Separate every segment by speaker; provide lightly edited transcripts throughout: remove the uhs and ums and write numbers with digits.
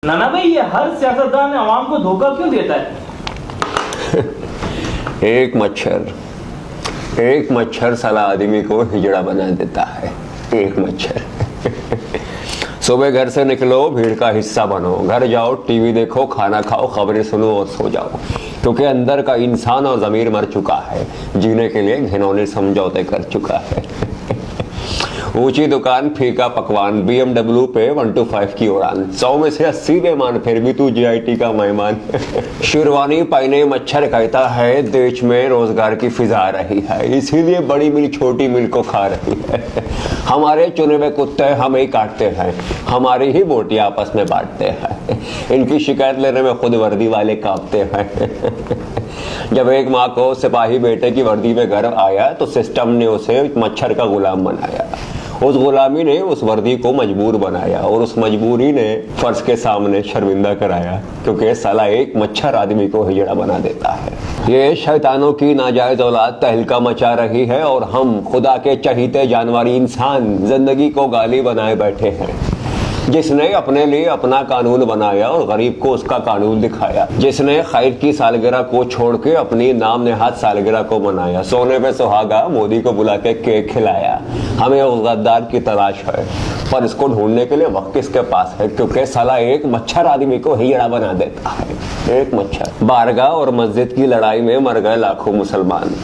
Speaker 1: नाना भाई, ये हर सियासतदान आवाम को धोखा क्यों देता है?
Speaker 2: एक मच्छर साला आदमी को हिजड़ा बना देता है। एक मच्छर। सुबह घर से निकलो, भीड़ का हिस्सा बनो, घर जाओ, टीवी देखो, खाना खाओ, खबरें सुनो और सो जाओ, क्योंकि अंदर का इंसान और जमीर मर चुका है, जीने के लिए घिनौने समझौते कर चुका है। ऊंची दुकान, फीका पकवान, BMW पे 125 की उड़ान, 100 में से 80 बेमान, फिर भी तू GIT का मेहमान। शेरवानी पहने मच्छर कहता है देश में रोजगार की फिजा आ रही है, इसीलिए बड़ी मिल छोटी मिल को खा रही है। हमारे चुने हुए कुत्ते हम ही काटते हैं, हमारी ही बोटियां आपस में बांटते हैं, इनकी शिकायत लेने में खुद वर्दी वाले कांपते हैं। जब एक माँ को सिपाही बेटे की वर्दी में घर आया तो सिस्टम ने उसे मच्छर का गुलाम बनाया। उस गुलामी ने उस वर्दी को मजबूर बनाया और उस मजबूरी ने फर्ज के सामने शर्मिंदा कराया, क्योंकि साला एक मच्छर आदमी को हिजड़ा बना देता है। ये शैतानों की नाजायज औलाद तहलका मचा रही है और हम खुदा के चहीते जानवरी इंसान जिंदगी को गाली बनाए बैठे हैं। जिसने अपने लिए अपना कानून बनाया और गरीब को उसका कानून दिखाया, जिसने खैर की सालगिरह को छोड़ के अपनी नाम नेहाद सालगिरह को मनाया, सोने पे सुहागा मोदी को बुला के केक खिलाया। हमें उस गद्दार की तलाश है, पर इसको ढूंढने के लिए वक्त किसके पास है, क्योंकि साला एक मच्छर आदमी को हिजड़ा बना देता है। एक मच्छर। बारगाह और मस्जिद की लड़ाई में मर गए लाखों मुसलमान,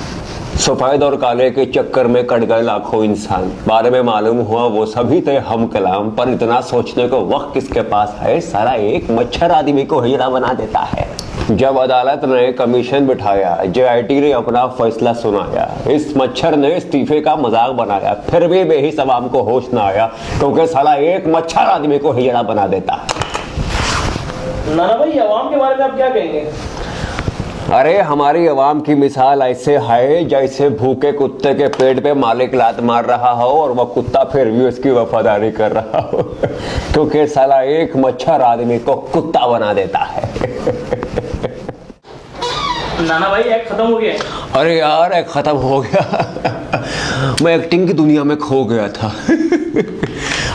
Speaker 2: सफेद और काले के चक्कर में कट गए लाखों इंसान। बारे में मालूम हुआ वो सभी थे हम कलाम, पर इतना सोचने को वक्त किसके पास है, सारा एक मच्छर आदमी को हिजड़ा बना देता है। जब अदालत ने कमीशन बिठाया, JIT ने अपना फैसला सुनाया, इस मच्छर ने इस्तीफे का मजाक बनाया, फिर भी बेहिस अवाम को होश न आया, क्योंकि साला एक मच्छर आदमी को हिजड़ा बना देता है।
Speaker 1: नाना भाई, अवाम के बारे में आप क्या कहेंगे?
Speaker 2: अरे हमारी अवाम की मिसाल ऐसे है जैसे भूखे कुत्ते के पेट पे मालिक लात मार रहा हो और वह कुत्ता फिर भी उसकी वफादारी कर रहा हो, क्योंकि साला एक मच्छर आदमी को कुत्ता बना देता है।
Speaker 1: नाना भाई, एक्ट खत्म हो गया?
Speaker 2: अरे यार, एक्ट खत्म हो गया। मैं एक्टिंग की दुनिया में खो गया था।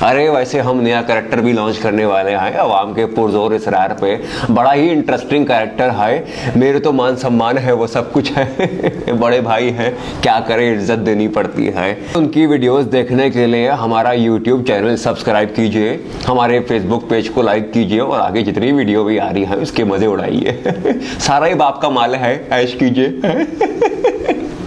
Speaker 2: अरे वैसे हम नया कैरेक्टर भी लॉन्च करने वाले हैं अवाम के पुरजोर इसरार पे। बड़ा ही इंटरेस्टिंग कैरेक्टर है, मेरे तो मान सम्मान है, वो सब कुछ है। बड़े भाई हैं, क्या करें, इज्जत देनी पड़ती है। उनकी वीडियोस देखने के लिए हमारा YouTube चैनल सब्सक्राइब कीजिए, हमारे Facebook पेज को लाइक कीजिए और आगे जितनी वीडियो भी आ रही है उसके मजे उड़ाइए। सारा ही बाप का माल है, ऐश कीजिए।